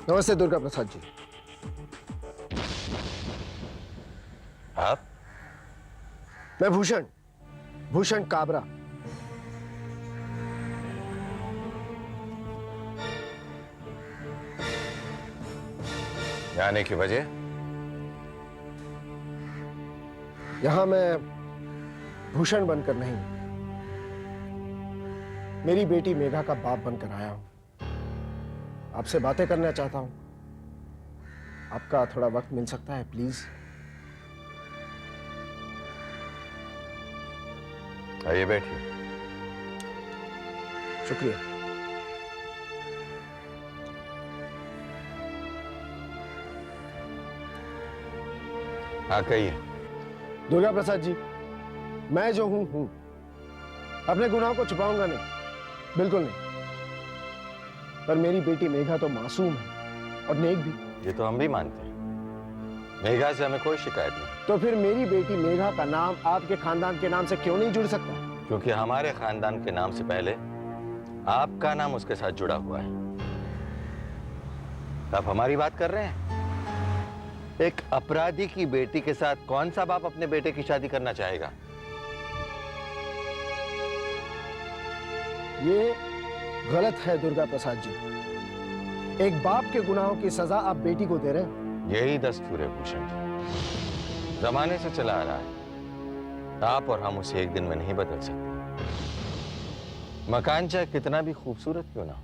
नमस्ते दुर्गा प्रसाद जी। आप? मैं भूषण, भूषण काबरा। आने की वजह? यहां मैं भूषण बनकर नहीं, मेरी बेटी मेघा का बाप बनकर आया हूं। आपसे बातें करना चाहता हूं। आपका थोड़ा वक्त मिल सकता है प्लीज? आइए बैठिए। शुक्रिया। हाँ कहिए। दुर्गा प्रसाद जी, मैं जो हूं अपने गुनाहों को छुपाऊंगा नहीं, बिल्कुल नहीं। पर मेरी बेटी मेघा तो मासूम है और नेक भी। ये तो हम भी मानते हैं। मेघा से हमें कोई शिकायत नहीं। तो फिर मेरी बेटी मेघा का नाम आपके खानदान के नाम से क्यों नहीं जुड़ सकता? क्योंकि हमारे खानदान के नाम से पहले आपका नाम उसके साथ जुड़ा हुआ है। आप हमारी बात कर रहे हैं? एक अपराधी की बेटी के साथ कौन सा बाप अपने बेटे की शादी करना चाहेगा? ये गलत है दुर्गा प्रसाद जी। एक बाप के गुनाहों की सजा आप बेटी को दे रहे हैं। यही दस्तूर है भूषण जी, जमाने से चला आ रहा है। आप और हम उसे एक दिन में नहीं बदल सकते। मकान चाहे कितना भी खूबसूरत क्यों ना हो,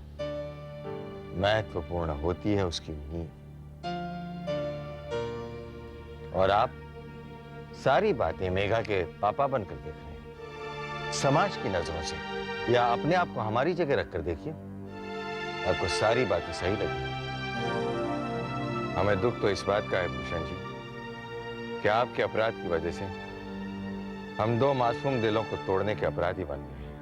महत्वपूर्ण होती है उसकी नींव। और आप सारी बातें मेघा के पापा बनकर देख रहे हैं, समाज की नजरों से, या अपने आप को हमारी जगह रखकर देखिए, आपको सारी बातें सही लगेंगी। हमें दुख तो इस बात का है भूषण जी कि आपके अपराध की वजह से हम दो मासूम दिलों को तोड़ने के अपराधी बन गए हैं।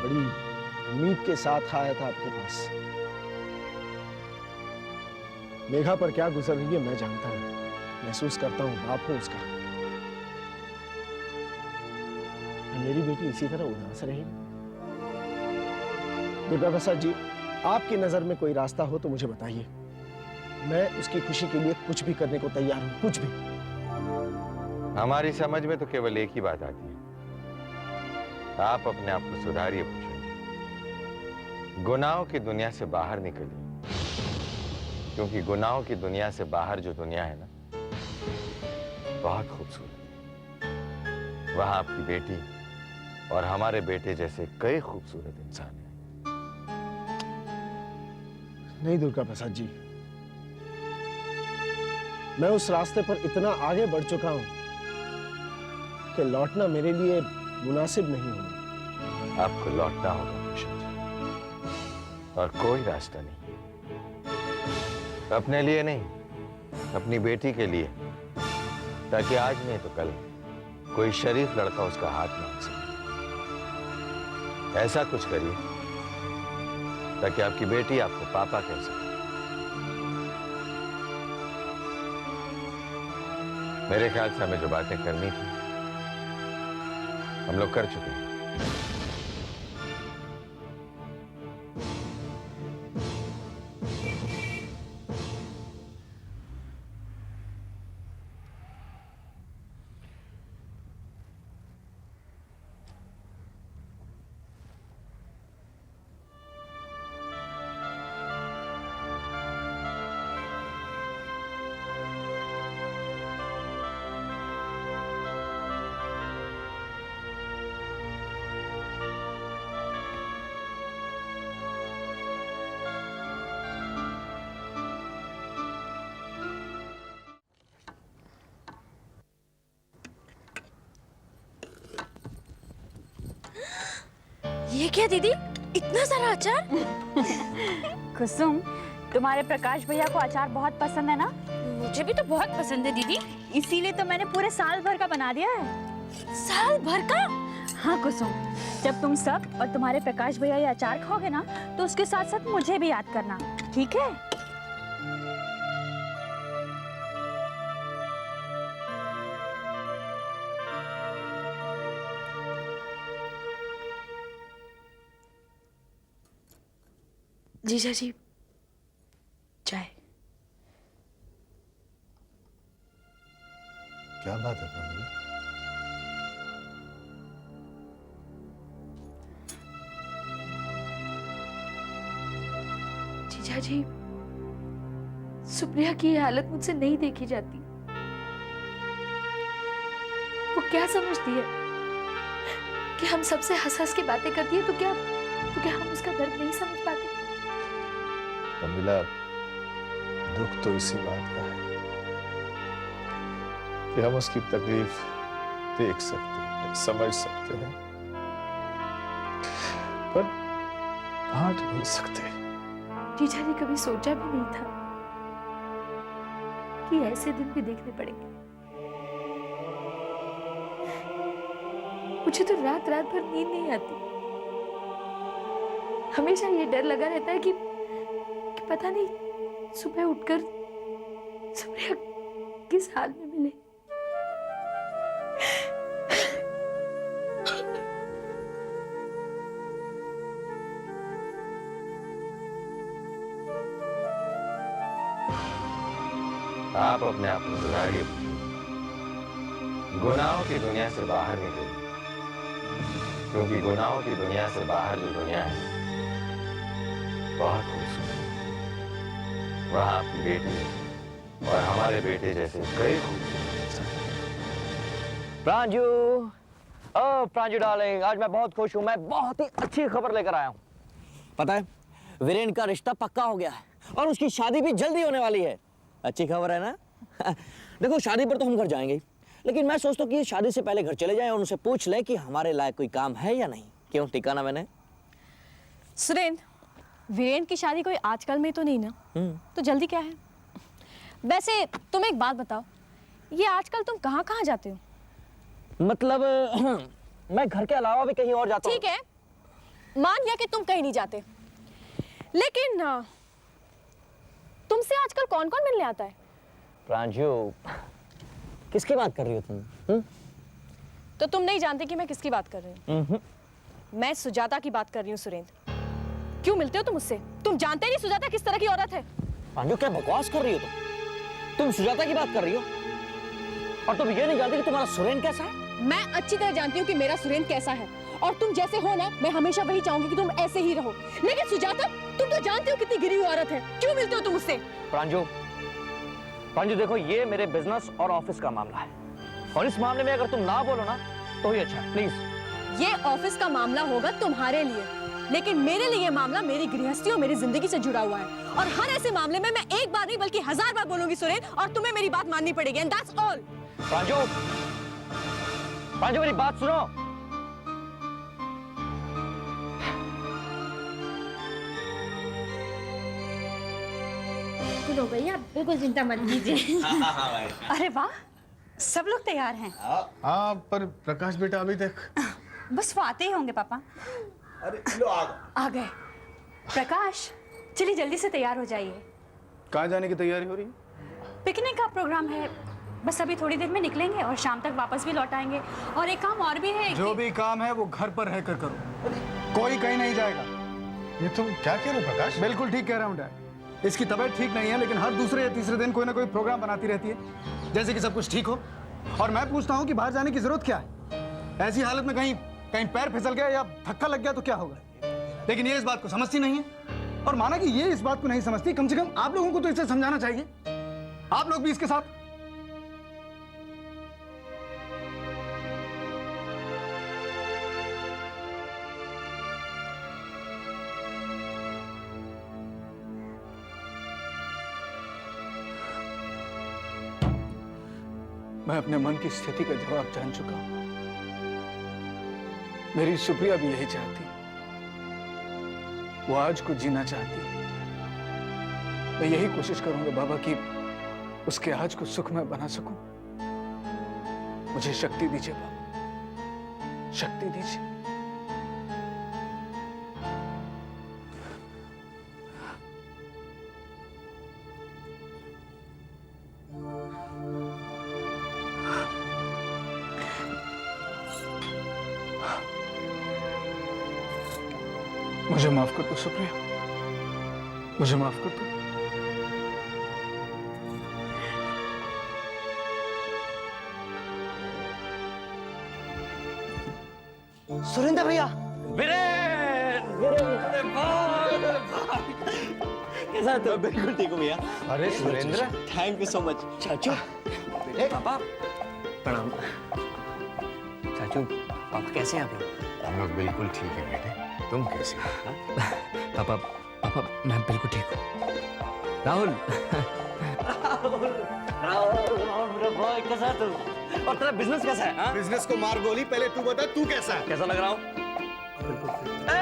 बड़ी उम्मीद के साथ आया था आपके पास। मेघा पर क्या गुजर रही है मैं जानता हूं, महसूस करता हूं, बाप हूं उसका। मेरी बेटी इसी तरह उदास रहेगी? दुर्गा प्रसाद जी, आपकी नजर में कोई रास्ता हो तो मुझे बताइए। मैं उसकी खुशी के लिए कुछ भी करने को तैयार हूं, कुछ भी। हमारी समझ में तो केवल एक ही बात आती है, आप अपने आप को सुधारिए भूषण जी। गुनाहों की दुनिया से बाहर निकलिए, क्योंकि गुनाहों की दुनिया से बाहर जो दुनिया है ना, बहुत खूबसूरत। वहां आपकी बेटी और हमारे बेटे जैसे कई खूबसूरत इंसान हैं। नहीं दुर्गा प्रसाद जी, मैं उस रास्ते पर इतना आगे बढ़ चुका हूं कि लौटना मेरे लिए मुनासिब नहीं होगा। आपको लौटना होगा भूषण जी, और कोई रास्ता नहीं। अपने लिए नहीं, अपनी बेटी के लिए, ताकि आज नहीं तो कल कोई शरीफ लड़का उसका हाथ मांग सके। ऐसा कुछ करिए ताकि आपकी बेटी आपको पापा कह सके। मेरे ख्याल से हमें जो बातें करनी थी हम लोग कर चुके हैं। ये क्या दीदी, इतना सारा अचार? कुसुम, तुम्हारे प्रकाश भैया को अचार बहुत पसंद है ना? मुझे भी तो बहुत पसंद है दीदी। इसीलिए तो मैंने पूरे साल भर का बना दिया है। साल भर का? हाँ कुसुम, जब तुम सब और तुम्हारे प्रकाश भैया ये अचार खाओगे ना, तो उसके साथ साथ मुझे भी याद करना, ठीक है? जीजा जी चाय। क्या बात है प्रमिला? जीजा जी, सुप्रिया की ये हालत मुझसे नहीं देखी जाती। वो क्या समझती है कि हम सबसे हंस हंस के बातें करती है, तो क्या हम उसका दर्द नहीं समझ पाते? प्रमिला, दुख तो इसी बात का है कि हम उसकी तकलीफ देख सकते हैं, समझ सकते हैं, पर बांट नहीं सकते। जीजा जी, कभी सोचा भी नहीं था कि ऐसे दिन भी देखने पड़ेंगे। मुझे तो रात रात भर नींद नहीं आती। हमेशा ये डर लगा रहता है कि पता नहीं सुबह उठकर सुप्रिया किस हाल में मिले। आप अपने आप को सुधारिए, गुनाहों की दुनिया से बाहर निकलिए, क्योंकि गुनाहों की दुनिया से बाहर जो दुनिया है बहुत खूबसूरत है। वहां आपकी बेटी है और हमारे बेटे जैसे कई खूबसूरत इंसान। प्रांजू, ओ प्रांजू डार्लिंग, आज मैं बहुत खुश हूँ। मैं बहुत ही अच्छी खबर लेकर आया हूँ। पता है, वीरेन का रिश्ता पक्का हो गया है और उसकी शादी भी जल्दी होने वाली है। अच्छी खबर है ना? देखो, शादी पर तो हम घर जाएंगे, लेकिन मैं सोचता हूँ कि शादी से पहले घर चले जाएं और उनसे पूछ लें कि हमारे लायक कोई काम है या नहीं। क्यों, टिका ना मैंने? सुरेंद्र, वीरेन की शादी कोई आजकल में तो नहीं ना? तो जल्दी क्या है? वैसे तुम एक बात बताओ, ये आजकल तुम कहाँ कहाँ जाते हो? मतलब मैं घर के अलावा भी कहीं और जाता हूँ। ठीक है, मान लिया कि तुम कहीं नहीं जाते, लेकिन तुमसे आजकल कौन कौन मिलने आता है? प्रांजू, किसकी बात कर रही हो तुम? तो तुम नहीं जानते कि मैं किसकी बात कर रही हूँ? मैं सुजाता की बात कर रही हूँ। सुरेंद्र, क्यों मिलते हो तुम उससे? तुम जानते नहीं सुजाता किस तरह की औरत है। प्रांजू, क्या बकवास कर रही हो तुम सुजाता की बात कर रही हो और तुम ये नहीं जानते कि तुम्हारा सुरेंद्र कैसा है? मैं अच्छी तरह जानती हूँ कि मेरा सुरेंद्र कैसा है, और तुम जैसे हो ना, मैं हमेशा वही चाहूंगी कि तुम ऐसे ही रहो। लेकिन सुजाता, तुम तो जानते हो कितनी गिरी हुई औरत है, क्यों मिलते हो तुम उससे? प्रांजू, देखो, ये मेरे बिजनेस और ऑफिस का मामला है, और इस मामले में अगर तुम ना बोलो ना तो ही अच्छा है। प्लीज। ये ऑफिस का मामला होगा तुम्हारे लिए, लेकिन मेरे लिए ये मामला मेरी गृहस्थी और मेरी जिंदगी से जुड़ा हुआ है, और हर ऐसे मामले में मैं एक बार नहीं बल्कि 1000 बार बोलूंगी सुरेंद्र, और तुम्हें मेरी बात माननी पड़ेगी, एंड दैट्स ऑल। प्रांजू, मेरी बात सुनो। हो गई, आप बिल्कुल चिंता मत कीजिए। अरे वाह, सब लोग तैयार हैं। हाँ, पर प्रकाश बेटा अभी तक। बस वो आते ही होंगे पापा। अरे लो, आ गए। प्रकाश, चलिए जल्दी से तैयार हो जाइए। कहाँ जाने की तैयारी हो रही है? पिकनिक का प्रोग्राम है, बस अभी थोड़ी देर में निकलेंगे और शाम तक वापस भी लौट आएंगे। और एक काम और भी है। जो भी काम है वो घर पर रहकर करो, कोई कहीं नहीं जाएगा। ये तुम क्या कह रहे हो प्रकाश? बिल्कुल ठीक कह रहा हूँ डैड। इसकी तबीयत ठीक नहीं है, लेकिन हर दूसरे या तीसरे दिन कोई ना कोई प्रोग्राम बनाती रहती है, जैसे कि सब कुछ ठीक हो। और मैं पूछता हूँ कि बाहर जाने की जरूरत क्या है? ऐसी हालत में कहीं पैर फिसल गया या धक्का लग गया तो क्या होगा? लेकिन ये इस बात को समझती नहीं है, और माना कि ये इस बात को नहीं समझती, कम से कम आप लोगों को तो इसे समझाना चाहिए। आप लोग भी इसके साथ। मैं अपने मन की स्थिति का जवाब जान चुका हूं। मेरी सुप्रिया भी यही चाहती, वो आज को जीना चाहती। मैं यही कोशिश करूंगा बाबा कि उसके आज को सुखमय बना सकूं। मुझे शक्ति दीजिए बाबा, शक्ति दीजिए। मुझे माफ कर दो सुप्रिया। मुझे माफ कर दो। सुरेंद्र भैया, कैसा तो? बिल्कुल ठीक हूँ भैया। अरे Surendra, thank you so much. चाचू, पापा प्रणाम। चाचू, पापा कैसे हैं आप लोग? हम लोग बिल्कुल ठीक है बेटे, तुम कैसे हो? पापा पापा मैं बिल्कुल ठीक हूँ। राहुल भाई कैसा है तू? और तेरा बिजनेस कैसा है? हाँ? बिजनेस को मार गोली, पहले तू बता तू कैसा है? कैसा लग रहा हूँ?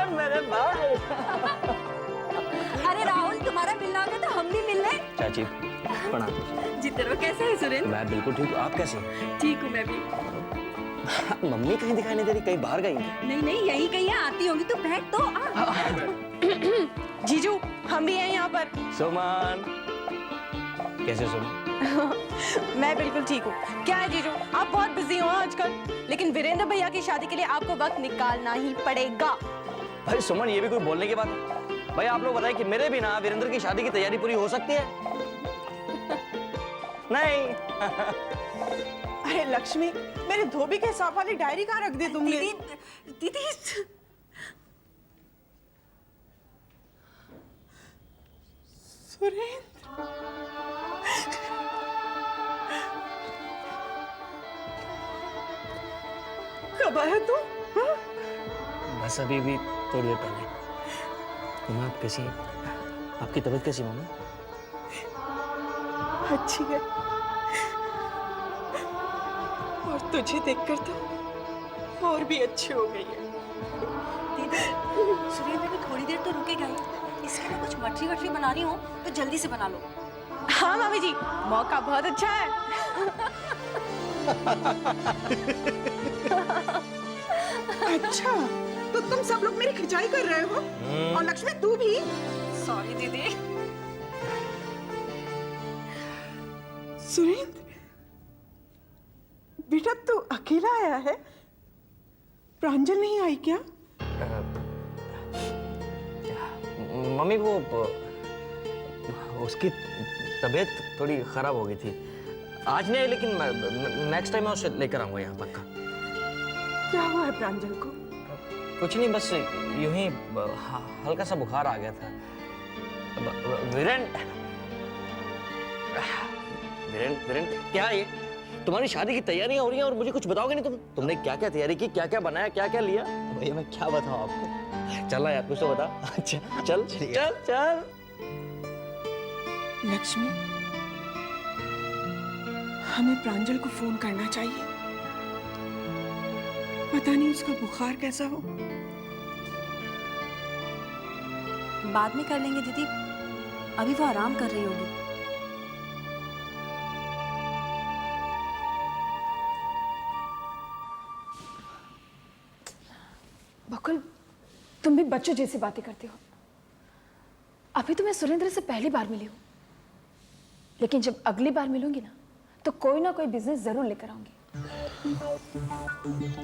मेरे भाई। अरे राहुल, तुम्हारा मिलना होगा तो हम भी मिल लें। चाची प्रणाम। जीते रहो। कैसे है सुरेंद्र? मैं बिल्कुल ठीक हूँ, आप कैसे हैं? ठीक हूँ मैं भी। मम्मी कहीं दिखाई नहीं दे रही, कहीं बाहर गई हैं? नहीं नहीं, यही कहीं आती होंगी तो बैठ तो आ। जीजू, हम भी हैं यहाँ पर। सुमन, कैसे हो सुमन? मैं बिल्कुल ठीक हूँ। क्या है जीजू, आप बहुत बिजी हो आजकल, लेकिन वीरेंद्र भैया की शादी के लिए आपको वक्त निकालना ही पड़ेगा। भाई सुमन, ये भी कोई बोलने की बात है? भाई आप लोग बताएं कि मेरे बिना वीरेंद्र की शादी की तैयारी पूरी हो सकती है? नहीं। अरे लक्ष्मी, मेरे धोबी के हिसाब वाली डायरी कहाँ रख दी तुमने? दीदी सुरेंद्र, कब आया तू? हाँ? बस अभी भी थोड़ी देर पहले। मम्मा आप कैसी हैं? आपकी तबीयत कैसी है मम्मा? अच्छी है। और तुझे देखकर तो और भी अच्छी हो गई है। दीदी, सुरेंद्र भी थोड़ी देर तो रुकेगा ही। इसके लिए कुछ मठरी वठरी बनानी हो तो जल्दी से बना लो। हाँ मामी जी, मौका बहुत अच्छा है। अच्छा, तो तुम सब लोग मेरी खिंचाई कर रहे हो? और लक्ष्मी तू भी? सॉरी दीदी। सुरेंद्र, बेटा तू अकेला आया है? प्रांजल नहीं आई क्या? मम्मी वो उसकी तबीयत थोड़ी खराब हो गई थी। आज नहीं आई, लेकिन नेक्स्ट टाइम मैं उसे लेकर आऊंगा यहाँ पक्का। क्या हुआ है प्रांजल को? कुछ नहीं, बस यूं ही हल्का सा बुखार आ गया था। वीरेन, क्या है ये? तुम्हारी शादी की तैयारियां हो रही हैं और मुझे कुछ बताओगे नहीं? तुमने क्या क्या तैयारी की, क्या क्या बनाया, क्या क्या लिया? भैया मैं क्या बताऊं आपको? चल यार, कुछ तो बता। अच्छा चल चल चल। लक्ष्मी, हमें प्रांजल को फोन करना चाहिए। पता नहीं उसका बुखार कैसा हो। बाद में कर लेंगे दीदी, अभी वो आराम कर रही होगी। बकुल, तुम भी बच्चों जैसी बातें करते हो। अभी तो मैं सुरेंद्र से पहली बार मिली हूँ, लेकिन जब अगली बार मिलूंगी ना तो कोई ना कोई बिजनेस जरूर लेकर आऊंगी।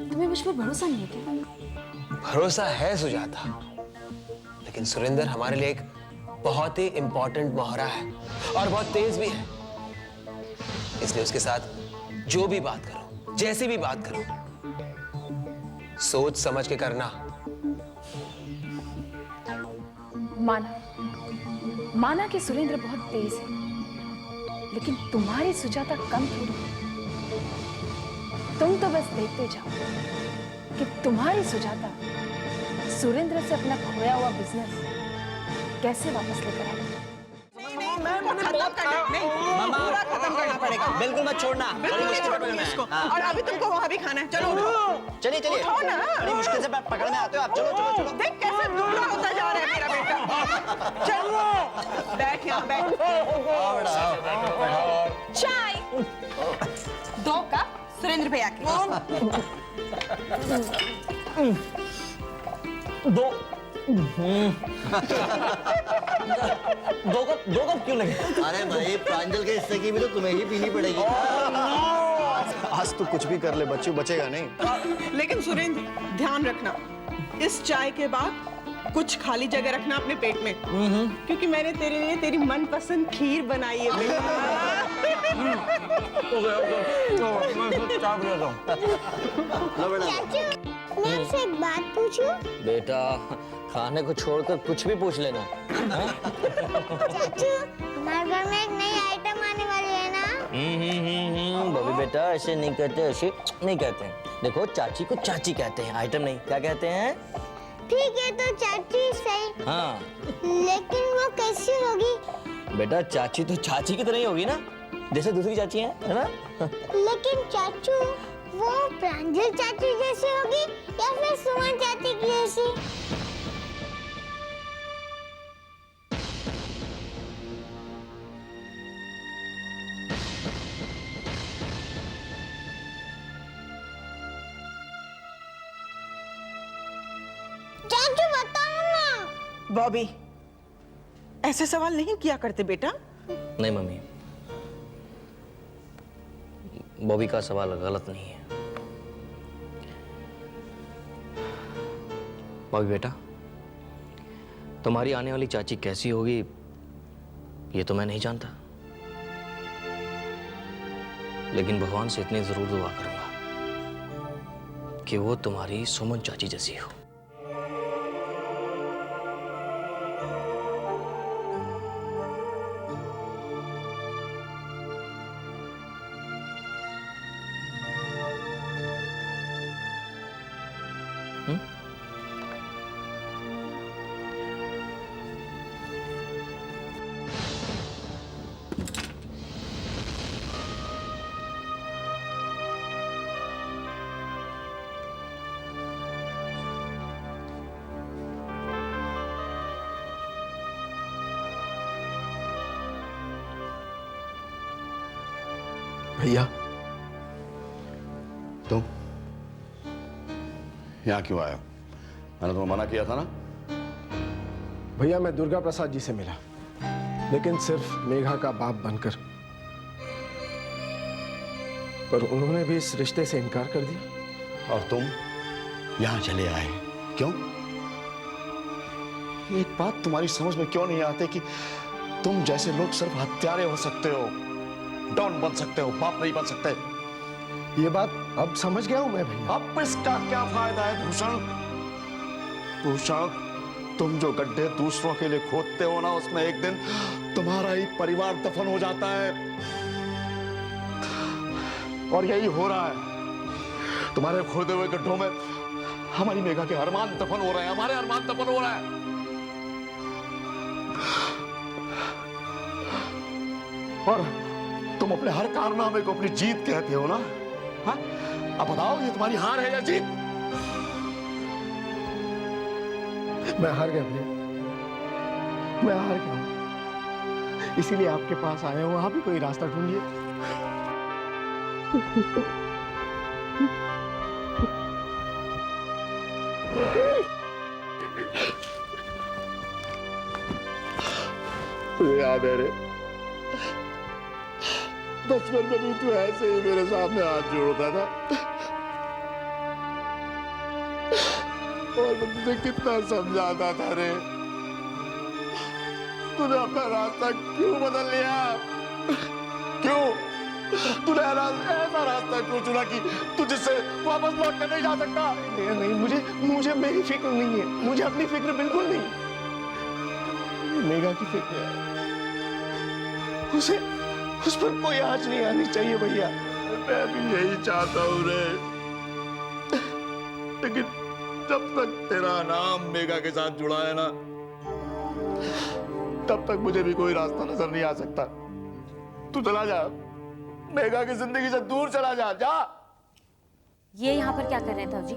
तुम्हें मुझ पर भरोसा नहीं है क्या? भरोसा है सुजाता, लेकिन सुरेंद्र हमारे लिए एक बहुत ही इंपॉर्टेंट मोहरा है और बहुत तेज भी है। इसलिए उसके साथ जो भी बात करो, जैसी भी बात करो, सोच समझ के करना। माना कि सुरेंद्र बहुत तेज है, लेकिन तुम्हारी सुजाता कम थोड़ी है। तुम तो बस देखते जाओ कि तुम्हारी सुजाता सुरेंद्र से अपना खोया हुआ बिजनेस कैसे वापस लेकर आएगी। पूरा खत्म करना पड़ेगा। बिल्कुल मत छोड़ना। बिल्कुल नहीं छोड़ूंगी इसको। और अभी तुमको वहाँ भी खाना है। चलो उठो। चलिए चलिए, उठो ना। बड़ी मुश्किल से पकड़ में आते हो आप। चलो चलो चलो। देख कैसे दुबला होता जा रहा है मेरा बेटा। चलो बैठ यहाँ बैठ। चाय 2 कप सुरेंद्र भैया के। दो कप क्यों लगे? अरे भाई, प्रांजल के हिस्से की भी तो तुम्हें ही पीनी पड़ेगी। आज तो कुछ भी कर ले बच्चों, बचेगा नहीं। लेकिन सुरेंद्र ध्यान रखना, इस चाय के बाद कुछ खाली जगह रखना अपने पेट में, क्योंकि मैंने तेरे लिए तेरी मनपसंद खीर बनाई है बेटा। मैं आपसे एक बात पूछूं? बेटा खाने को छोड़कर कुछ भी पूछ लेना। चाचू, हमारे घर में एक नई आइटम आने वाली है ना? बॉबी बेटा ऐसे नहीं कहते, ऐसे नहीं कहते हैं। देखो चाची को चाची कहते हैं, आइटम नहीं। क्या कहते हैं? ठीक है तो चाची सही। हाँ लेकिन वो कैसी होगी? बेटा चाची तो चाची की तरह ही होगी ना, जैसे दूसरी चाची है ना? लेकिन चाचू वो प्रांजल चाची जैसी होगी या फिर सुमन चाची की जैसी? चाचू बताओ ना। बॉबी, ऐसे सवाल नहीं किया करते बेटा। नहीं मम्मी, बॉबी का सवाल गलत नहीं है। बॉबी बेटा, तुम्हारी आने वाली चाची कैसी होगी ये तो मैं नहीं जानता, लेकिन भगवान से इतनी जरूर दुआ करूंगा कि वो तुम्हारी सुमन चाची जैसी हो। भैया तुम यहाँ क्यों आए हो? मैंने तुम्हें मना किया था ना। भैया मैं दुर्गा प्रसाद जी से मिला, लेकिन सिर्फ मेघा का बाप बनकर, पर उन्होंने भी इस रिश्ते से इनकार कर दिया। और तुम यहाँ चले आए क्यों? एक बात तुम्हारी समझ में क्यों नहीं आती कि तुम जैसे लोग सिर्फ हत्यारे हो सकते हो, डॉन बन सकते हो, बाप नहीं बन सकते। ये बात अब समझ गया हूं मैं भैया। अब इसका क्या फायदा है भूषण? भूषण, तुम जो गड्ढे दूसरों के लिए खोदते हो ना, उसमें एक दिन तुम्हारा ही परिवार दफन हो जाता है। और यही हो रहा है। तुम्हारे खोदे हुए गड्ढों में हमारी मेघा के अरमान दफन हो रहे हैं, हमारे अरमान दफन हो रहे हैं। और तुम अपने हर कारनामे को अपनी जीत कहते हो ना? हाँ? अब बताओ ये तुम्हारी हार है या जीत? मैं हार गया भैया, मैं हार गया हूं, इसीलिए आपके पास आया हूं। आप भी कोई रास्ता ढूंढिए। तुझे याद है रे, बचपन में भी तू ऐसे ही मेरे सामने हाथ जोड़ता था, और मैं तुझे कितना समझाता था रे। तूने अपना रास्ता क्यों बदल लिया? क्यों? तूने ऐसा रास्ता क्यों चुना कि तू जिससे वापस लौट कर नहीं जा सकता? नहीं, मुझे मेरी फिक्र नहीं है, मुझे अपनी फिक्र बिल्कुल नहीं। मेघा की फिक्र है, उस पर कोई आँच नहीं आनी चाहिए भैया। मैं भी यही चाहता हूँ रे, लेकिन जब तक तेरा नाम मेघा के साथ जुड़ा है ना, तब तक मुझे भी कोई रास्ता नजर नहीं आ सकता। तू चला जा, मेघा की जिंदगी से दूर चला जा। ये यहाँ पर क्या कर रहे हैं ताऊ जी?